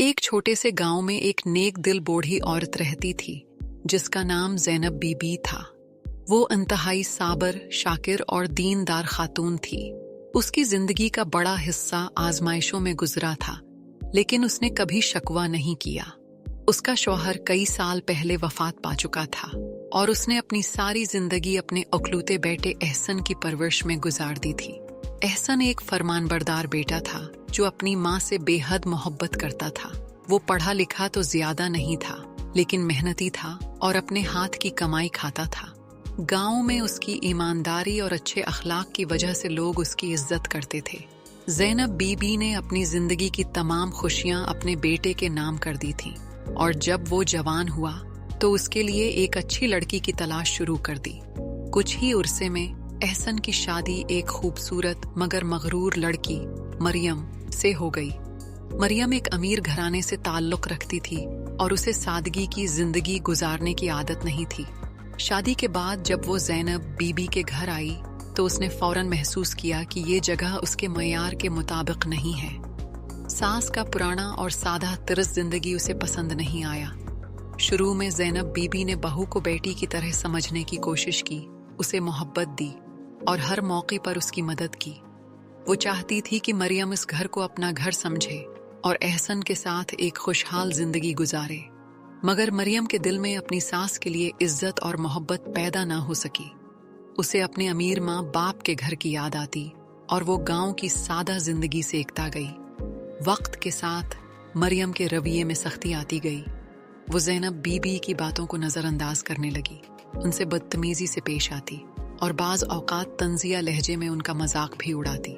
एक छोटे से गांव में एक नेक दिल बूढ़ी औरत रहती थी जिसका नाम ज़ैनब बीबी था। वो इंतहाई साबर, शाकिर और दीनदार खातून थी। उसकी जिंदगी का बड़ा हिस्सा आजमाइशों में गुजरा था, लेकिन उसने कभी शकवा नहीं किया। उसका शौहर कई साल पहले वफात पा चुका था और उसने अपनी सारी जिंदगी अपने औकलूते बेटे एहसन की परवरिश में गुजार दी थी। एहसन एक फरमानबरदार बेटा था जो अपनी माँ से बेहद मोहब्बत करता था। वो पढ़ा लिखा तो ज्यादा नहीं था, लेकिन मेहनती था और अपने हाथ की कमाई खाता था। गांव में उसकी ईमानदारी और अच्छे अखलाक की वजह से लोग उसकी इज्जत करते थे। ज़ैनब बीबी ने अपनी जिंदगी की तमाम खुशियां अपने बेटे के नाम कर दी थीं, और जब वो जवान हुआ तो उसके लिए एक अच्छी लड़की की तलाश शुरू कर दी। कुछ ही उर्से में एहसन की शादी एक खूबसूरत मगर मगरूर लड़की मरियम से हो गई। मरियम एक अमीर घराने से ताल्लुक रखती थी और उसे सादगी की जिंदगी गुजारने की आदत नहीं थी। शादी के बाद जब वो ज़ैनब बीबी के घर आई तो उसने फौरन महसूस किया कि ये जगह उसके मयार के मुताबिक नहीं है। सास का पुराना और सादा तर्ज जिंदगी उसे पसंद नहीं आया। शुरू में ज़ैनब बीबी ने बहू को बेटी की तरह समझने की कोशिश की, उसे मोहब्बत दी और हर मौके पर उसकी मदद की। वो चाहती थी कि मरियम इस घर को अपना घर समझे और एहसन के साथ एक खुशहाल जिंदगी गुजारे। मगर मरियम के दिल में अपनी सास के लिए इज्जत और मोहब्बत पैदा ना हो सकी। उसे अपने अमीर माँ बाप के घर की याद आती और वो गांव की सादा जिंदगी से एकता गई। वक्त के साथ मरियम के रवैये में सख्ती आती गई। वो ज़ैनब बीबी की बातों को नजरअंदाज करने लगी, उनसे बदतमीजी से पेश आती और बाज औकात तंजिया लहजे में उनका मजाक भी उड़ाती।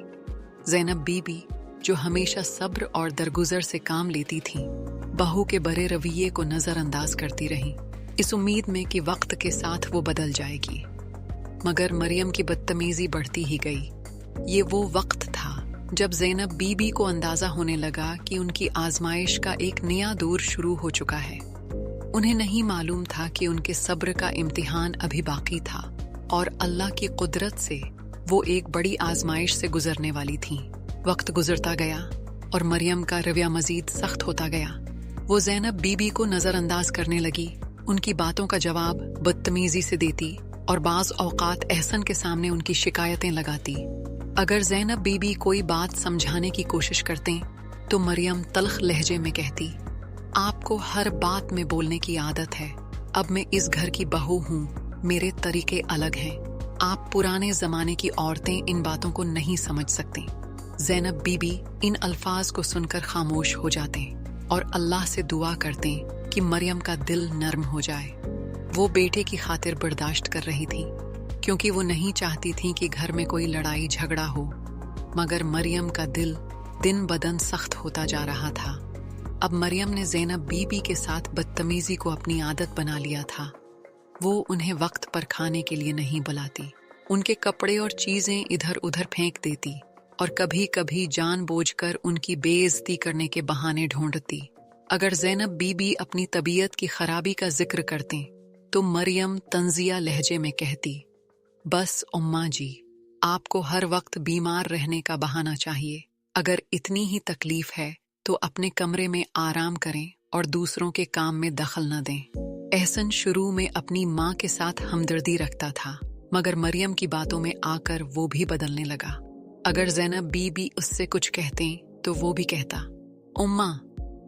ज़ैनब बीबी, जो हमेशा सब्र और दरगुजर से काम लेती थी, बहू के बड़े रवैये को नजरअंदाज करती रहीं, इस उम्मीद में कि वक्त के साथ वो बदल जाएगी। मगर मरियम की बदतमीजी बढ़ती ही गई। ये वो वक्त था जब ज़ैनब बीबी को अंदाजा होने लगा कि उनकी आजमाइश का एक नया दौर शुरू हो चुका है। उन्हें नहीं मालूम था कि उनके सब्र का इम्तिहान अभी बाकी था और अल्लाह की कुदरत से वो एक बड़ी आजमाइश से गुजरने वाली थीं। वक्त गुजरता गया और मरियम का रवैया मजीद सख्त होता गया। वो ज़ैनब बीबी को नजरअंदाज करने लगी, उनकी बातों का जवाब बदतमीजी से देती और बाज औकात एहसन के सामने उनकी शिकायतें लगाती। अगर ज़ैनब बीबी कोई बात समझाने की कोशिश करते तो मरियम तल्ख लहजे में कहती, आपको हर बात में बोलने की आदत है। अब मैं इस घर की बहू हूँ, मेरे तरीके अलग हैं। आप पुराने जमाने की औरतें इन बातों को नहीं समझ सकती। ज़ैनब बीबी इन अल्फाज को सुनकर खामोश हो जाते और अल्लाह से दुआ करते कि मरियम का दिल नर्म हो जाए। वो बेटे की खातिर बर्दाश्त कर रही थी, क्योंकि वो नहीं चाहती थी कि घर में कोई लड़ाई झगड़ा हो। मगर मरियम का दिल दिन बदन सख्त होता जा रहा था। अब मरियम ने ज़ैनब बीबी के साथ बदतमीजी को अपनी आदत बना लिया था। वो उन्हें वक्त पर खाने के लिए नहीं बुलाती, उनके कपड़े और चीजें इधर उधर फेंक देती और कभी कभी जानबूझकर उनकी बेइज्जती करने के बहाने ढूंढती। अगर ज़ैनब बीबी अपनी तबीयत की खराबी का जिक्र करते तो मरियम तंजिया लहजे में कहती, बस उम्मा जी, आपको हर वक्त बीमार रहने का बहाना चाहिए। अगर इतनी ही तकलीफ है तो अपने कमरे में आराम करें और दूसरों के काम में दखल न दें। एहसन शुरू में अपनी माँ के साथ हमदर्दी रखता था, मगर मरियम की बातों में आकर वो भी बदलने लगा। अगर ज़ैनब बीबी उससे कुछ कहते तो वो भी कहता, उम्मा,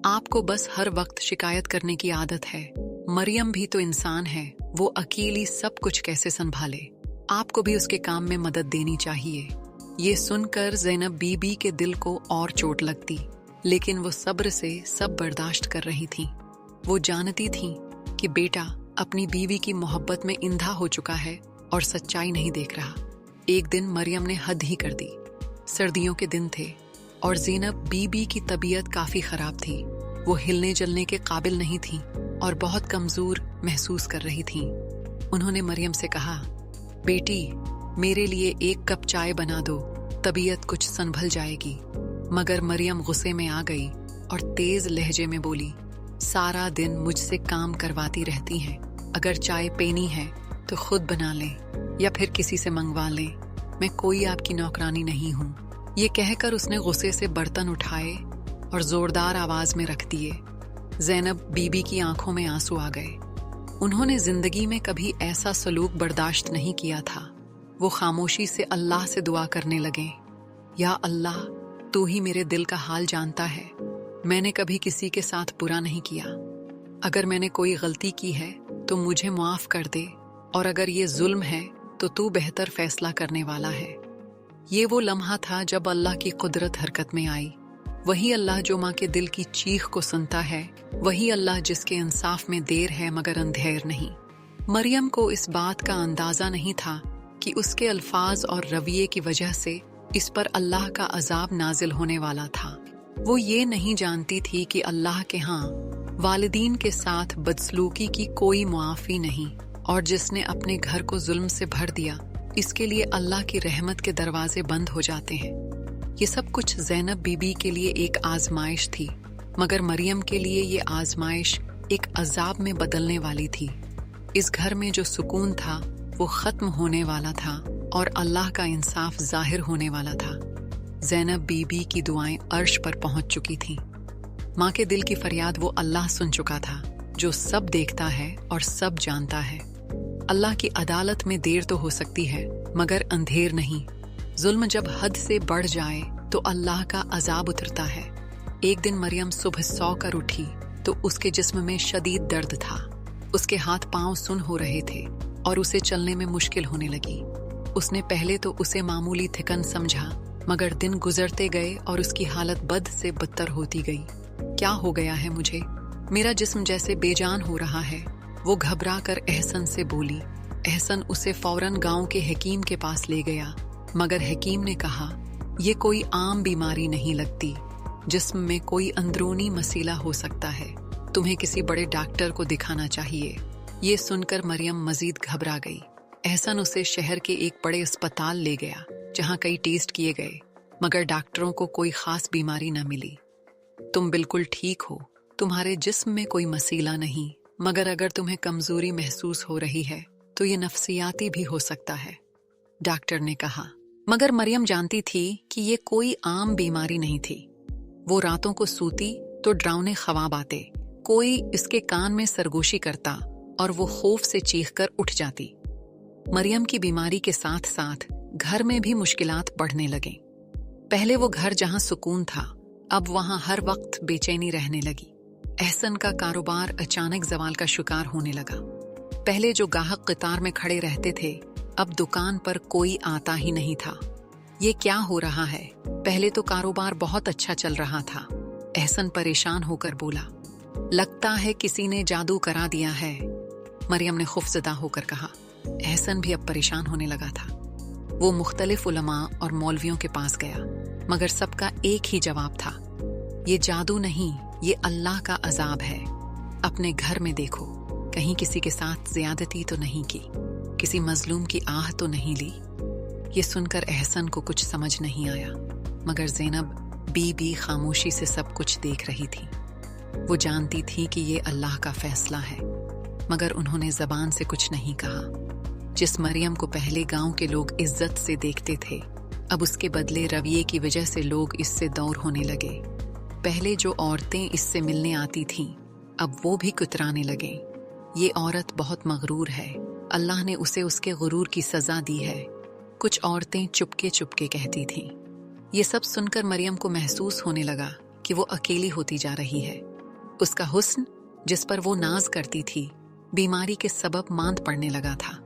आपको बस हर वक्त शिकायत करने की आदत है। मरियम भी तो इंसान है, वो अकेली सब कुछ कैसे संभाले? आपको भी उसके काम में मदद देनी चाहिए। ये सुनकर ज़ैनब बीबी के दिल को और चोट लगती, लेकिन वो सब्र से सब बर्दाश्त कर रही थी। वो जानती थी कि बेटा अपनी बीवी की मोहब्बत में इंधा हो चुका है और सच्चाई नहीं देख रहा। एक दिन मरियम ने हद ही कर दी। सर्दियों के दिन थे और ज़ैनब बीबी की तबीयत काफी खराब थी। वो हिलने जलने के काबिल नहीं थी और बहुत कमजोर महसूस कर रही थी। उन्होंने मरियम से कहा, बेटी, मेरे लिए एक कप चाय बना दो, तबीयत कुछ संभल जाएगी। मगर मरियम गुस्से में आ गई और तेज लहजे में बोली, सारा दिन मुझसे काम करवाती रहती हैं। अगर चाय पीनी है तो खुद बना लें या फिर किसी से मंगवा लें, मैं कोई आपकी नौकरानी नहीं हूँ। ये कहकर उसने गुस्से से बर्तन उठाए और जोरदार आवाज में रख दिए। ज़ैनब बीबी की आंखों में आंसू आ गए। उन्होंने जिंदगी में कभी ऐसा सलूक बर्दाश्त नहीं किया था। वो खामोशी से अल्लाह से दुआ करने लगे, या अल्लाह, तू ही मेरे दिल का हाल जानता है। मैंने कभी किसी के साथ बुरा नहीं किया। अगर मैंने कोई गलती की है तो मुझे माफ कर दे, और अगर ये जुल्म है तो तू बेहतर फैसला करने वाला है। ये वो लम्हा था जब अल्लाह की कुदरत हरकत में आई। वही अल्लाह जो माँ के दिल की चीख को सुनता है, वही अल्लाह जिसके इंसाफ में देर है मगर अंधेर नहीं। मरियम को इस बात का अंदाजा नहीं था कि उसके अल्फाज और रवैये की वजह से इस पर अल्लाह का अजाब नाजिल होने वाला था। वो ये नहीं जानती थी कि अल्लाह के यहाँ वालिदीन के साथ बदसलूकी की कोई मुआफ़ी नहीं, और जिसने अपने घर को जुल्म से भर दिया, इसके लिए अल्लाह की रहमत के दरवाजे बंद हो जाते हैं। ये सब कुछ ज़ैनब बीबी के लिए एक आजमाइश थी, मगर मरियम के लिए ये आजमाइश एक अजाब में बदलने वाली थी। इस घर में जो सुकून था वो खत्म होने वाला था और अल्लाह का इंसाफ जाहिर होने वाला था। ज़ैनब बीबी की दुआएं अर्श पर पहुंच चुकी थीं। माँ के दिल की फरियाद वो अल्लाह सुन चुका था, जो सब देखता है और सब जानता है। अल्लाह की अदालत में देर तो हो सकती है, मगर अंधेर नहीं। जुल्म जब हद से बढ़ जाए तो अल्लाह का अजाब उतरता है। एक दिन मरियम सुबह सो कर उठी तो उसके जिस्म में शदीद दर्द था। उसके हाथ पांव सुन हो रहे थे और उसे चलने में मुश्किल होने लगी। उसने पहले तो उसे मामूली थिकन समझा, मगर दिन गुजरते गए और उसकी हालत बद से बदतर होती गई। क्या हो गया है मुझे? मेरा जिस्म जैसे बेजान हो रहा है। वो घबरा कर एहसन से बोली। एहसन उसे फौरन गांव के हकीम के पास ले गया, मगर हकीम ने कहा, ये कोई आम बीमारी नहीं लगती, जिस्म में कोई अंदरूनी मसीला हो सकता है। तुम्हें किसी बड़े डॉक्टर को दिखाना चाहिए। ये सुनकर मरियम मजीद घबरा गई। एहसन उसे शहर के एक बड़े अस्पताल ले गया, जहां कई टेस्ट किए गए, मगर डॉक्टरों को कोई खास बीमारी न मिली। तुम बिल्कुल ठीक हो, तुम्हारे जिस्म में कोई मसीला नहीं, मगर अगर तुम्हें कमजोरी महसूस हो रही है तो ये नफ्सियाती भी हो सकता है, डॉक्टर ने कहा। मगर मरियम जानती थी कि ये कोई आम बीमारी नहीं थी। वो रातों को सूती तो डरावने ख्वाब आते, कोई इसके कान में सरगोशी करता और वो खौफ से चीख कर उठ जाती। मरियम की बीमारी के साथ साथ घर में भी मुश्किलात बढ़ने लगे। पहले वो घर जहां सुकून था, अब वहां हर वक्त बेचैनी रहने लगी। एहसन का कारोबार अचानक जवाल का शिकार होने लगा। पहले जो ग्राहक कतार में खड़े रहते थे, अब दुकान पर कोई आता ही नहीं था। ये क्या हो रहा है? पहले तो कारोबार बहुत अच्छा चल रहा था। एहसन परेशान होकर बोला, लगता है किसी ने जादू करा दिया है। मरियम ने खौफजदा होकर कहा। एहसन भी अब परेशान होने लगा था। वो मुख्तलिफ उलमा और मौलवियों के पास गया, मगर सबका एक ही जवाब था, ये जादू नहीं, ये अल्लाह का अजाब है। अपने घर में देखो, कहीं किसी के साथ ज्यादती तो नहीं की, किसी मजलूम की आह तो नहीं ली। ये सुनकर एहसन को कुछ समझ नहीं आया, मगर ज़ैनब बीबी खामोशी से सब कुछ देख रही थी। वो जानती थी कि ये अल्लाह का फैसला है, मगर उन्होंने जबान से कुछ नहीं कहा। जिस मरियम को पहले गांव के लोग इज्जत से देखते थे, अब उसके बदले रवैये की वजह से लोग इससे दूर होने लगे। पहले जो औरतें इससे मिलने आती थीं, अब वो भी कुतराने लगे। ये औरत बहुत मगरूर है, अल्लाह ने उसे उसके गुरूर की सजा दी है। कुछ औरतें चुपके चुपके कहती थीं। ये सब सुनकर मरियम को महसूस होने लगा कि वो अकेली होती जा रही है। उसका हुस्न, जिस पर वो नाज करती थी, बीमारी के सबब मांद पड़ने लगा था।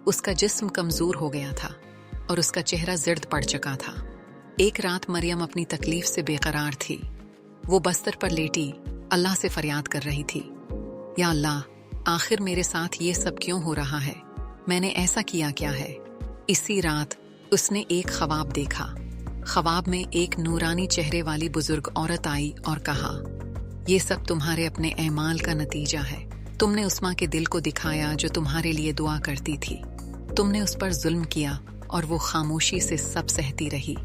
उसका जिस्म कमजोर हो गया था और उसका चेहरा जिर्द पड़ चुका था। एक रात मरियम अपनी तकलीफ से बेकरार थी। वो बस्तर पर लेटी अल्लाह से फरियाद कर रही थी, या अल्लाह, आखिर मेरे साथ ये सब क्यों हो रहा है? मैंने ऐसा किया क्या है? इसी रात उसने एक ख्वाब देखा। ख्वाब में एक नूरानी चेहरे वाली बुजुर्ग औरत आई और कहा, ये सब तुम्हारे अपने ऐमाल का नतीजा है। तुमने उस माँ के दिल को दिखाया जो तुम्हारे लिए दुआ करती थी। तुमने उस पर जुल्म किया और वो खामोशी से सब सहती रही।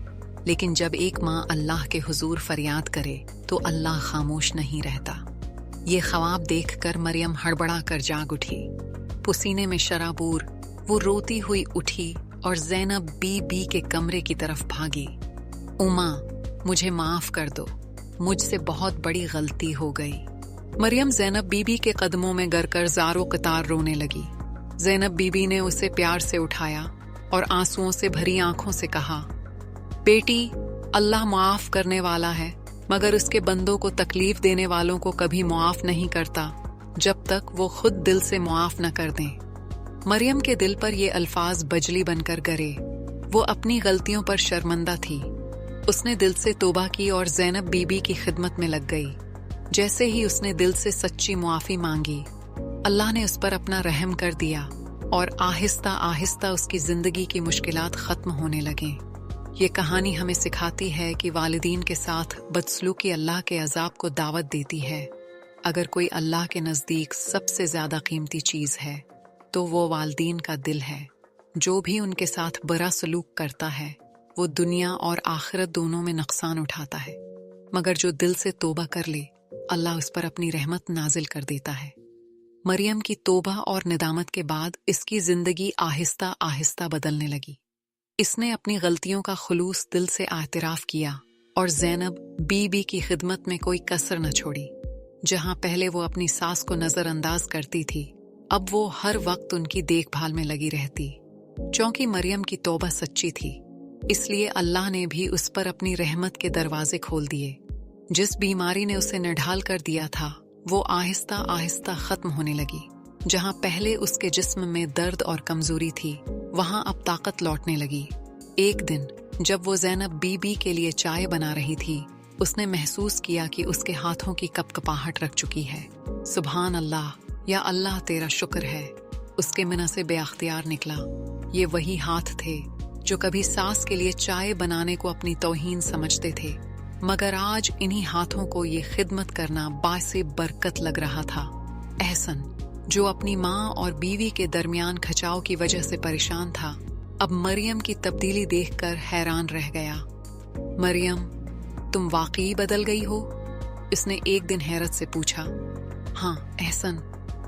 लेकिन जब एक माँ अल्लाह के हुजूर फरियाद करे तो अल्लाह खामोश नहीं रहता। ये ख्वाब देखकर मरियम हड़बड़ा कर जाग उठी। पसीने में शराबूर वो रोती हुई उठी और ज़ैनब बीबी के कमरे की तरफ भागी। उमा, मुझे माफ कर दो, मुझसे बहुत बड़ी गलती हो गई। मरियम ज़ैनब बीबी के कदमों में गिरकर ज़ारो कतार रोने लगी। ज़ैनब बीबी ने उसे प्यार से उठाया और आंसुओं से भरी आंखों से कहा, बेटी, अल्लाह माफ करने वाला है, मगर उसके बंदों को तकलीफ देने वालों को कभी मुआफ नहीं करता जब तक वो खुद दिल से मुआफ न कर दें। मरियम के दिल पर ये अल्फाज बजली बनकर गिरे। वो अपनी गलतियों पर शर्मिंदा थी। उसने दिल से तौबा की और ज़ैनब बीबी की खिदमत में लग गई। जैसे ही उसने दिल से सच्ची मुआफी मांगी, अल्लाह ने उस पर अपना रहम कर दिया और आहिस्ता आहिस्ता उसकी जिंदगी की मुश्किलात खत्म होने लगें। ये कहानी हमें सिखाती है कि वालिदीन के साथ बदसलूकी अल्लाह के अजाब को दावत देती है। अगर कोई अल्लाह के नज़दीक सबसे ज़्यादा कीमती चीज़ है तो वो वालिदीन का दिल है। जो भी उनके साथ बुरा सलूक करता है वो दुनिया और आखिरत दोनों में नुकसान उठाता है, मगर जो दिल से तौबा कर ले, अल्लाह उस पर अपनी रहमत नाजिल कर देता है। मरियम की तौबा और निदामत के बाद इसकी जिंदगी आहिस्ता आहिस्ता बदलने लगी। इसने अपनी गलतियों का खुलूस दिल से आतराफ किया और ज़ैनब बीबी की खिदमत में कोई कसर न छोड़ी। जहां पहले वो अपनी सास को नजरअंदाज करती थी, अब वो हर वक्त उनकी देखभाल में लगी रहती। क्योंकि मरियम की तौबा सच्ची थी, इसलिए अल्लाह ने भी उस पर अपनी रहमत के दरवाजे खोल दिए। जिस बीमारी ने उसे निढाल कर दिया था, वो आहिस्ता आहिस्ता खत्म होने लगी। जहां पहले उसके जिस्म में दर्द और कमजोरी थी, वहां अब ताकत लौटने लगी। एक दिन जब वो ज़ैनब बीबी के लिए चाय बना रही थी, उसने महसूस किया कि उसके हाथों की कपकपाहट रख चुकी है। सुभान अल्लाह, या अल्लाह तेरा शुक्र है, उसके मुंह से बेअख्तियार निकला। ये वही हाथ थे जो कभी सास के लिए चाय बनाने को अपनी तौहीन समझते थे, मगर आज इन्हीं हाथों को ये खिदमत करना बाइसे बरकत लग रहा था। एहसन, जो अपनी माँ और बीवी के दरमियान खचाव की वजह से परेशान था, अब मरियम की तब्दीली देखकर हैरान रह गया। मरियम, तुम वाकई बदल गई हो? उसने एक दिन हैरत से पूछा। हाँ एहसन,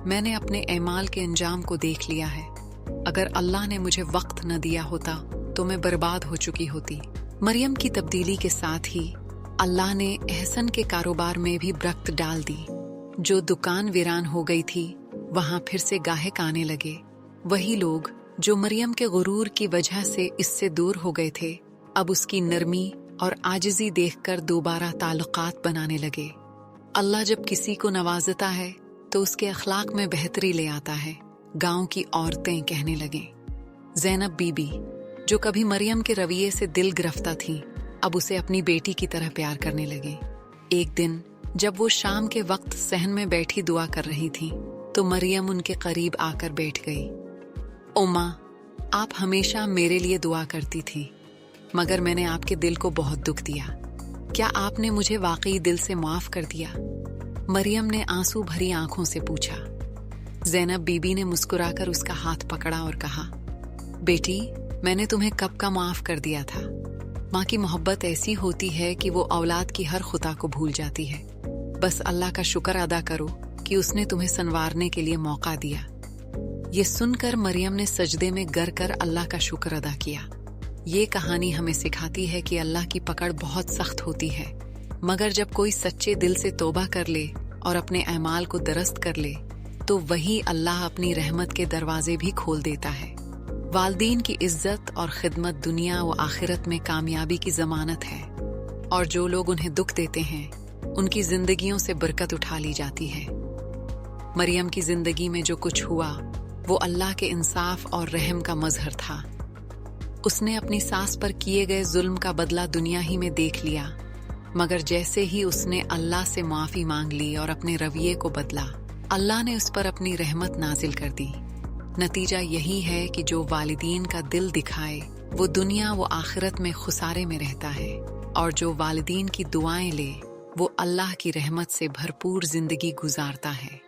मैंने अपने एमाल के अंजाम को देख लिया है। अगर अल्लाह ने मुझे वक्त न दिया होता तो मैं बर्बाद हो चुकी होती। मरियम की तब्दीली के साथ ही अल्लाह ने एहसन के कारोबार में भी बरकत डाल दी। जो दुकान वीरान हो गई थी, वहां फिर से गाहक आने लगे। वही लोग जो मरियम के गुरूर की वजह से इससे दूर हो गए थे, अब उसकी नरमी और आजिज़ी देखकर दोबारा ताल्लुकात बनाने लगे। अल्लाह जब किसी को नवाजता है तो उसके अखलाक में बेहतरी ले आता है। गांव की औरतें कहने लगे। ज़ैनब बीबी, जो कभी मरियम के रवैये से दिल गिरफ्ता थी, अब उसे अपनी बेटी की तरह प्यार करने लगे। एक दिन जब वो शाम के वक्त सहन में बैठी दुआ कर रही थी, तो मरियम उनके करीब आकर बैठ गई। ओ माँ, आप हमेशा मेरे लिए दुआ करती थी, मगर मैंने आपके दिल को बहुत दुख दिया। क्या आपने मुझे वाकई दिल से माफ कर दिया? मरियम ने आंसू भरी आंखों से पूछा। ज़ैनब बीबी ने मुस्कुराकर उसका हाथ पकड़ा और कहा, बेटी, मैंने तुम्हें कब का माफ कर दिया था। माँ की मोहब्बत ऐसी होती है कि वो औलाद की हर खुता को भूल जाती है। बस अल्लाह का शुक्र अदा करो कि उसने तुम्हें संवारने के लिए मौका दिया। ये सुनकर मरियम ने सजदे में गिर कर अल्लाह का शुक्र अदा किया। ये कहानी हमें सिखाती है कि अल्लाह की पकड़ बहुत सख्त होती है, मगर जब कोई सच्चे दिल से तौबा कर ले और अपने अमाल को दुरुस्त कर ले, तो वही अल्लाह अपनी रहमत के दरवाजे भी खोल देता है। वालिदीन की इज्जत और खिदमत दुनिया व आखिरत में कामयाबी की जमानत है, और जो लोग उन्हें दुख देते हैं, उनकी जिंदगियों से बरकत उठा ली जाती है। मरियम की जिंदगी में जो कुछ हुआ, वो अल्लाह के इंसाफ और रहम का मजहर था। उसने अपनी सास पर किए गए जुल्म का बदला दुनिया ही में देख लिया, मगर जैसे ही उसने अल्लाह से माफी मांग ली और अपने रवैये को बदला, अल्लाह ने उस पर अपनी रहमत नाजिल कर दी। नतीजा यही है कि जो वालिदीन का दिल दिखाए, वो दुनिया व आखिरत में खुसारे में रहता है, और जो वालिदीन की दुआएं ले, वो अल्लाह की रहमत से भरपूर जिंदगी गुजारता है।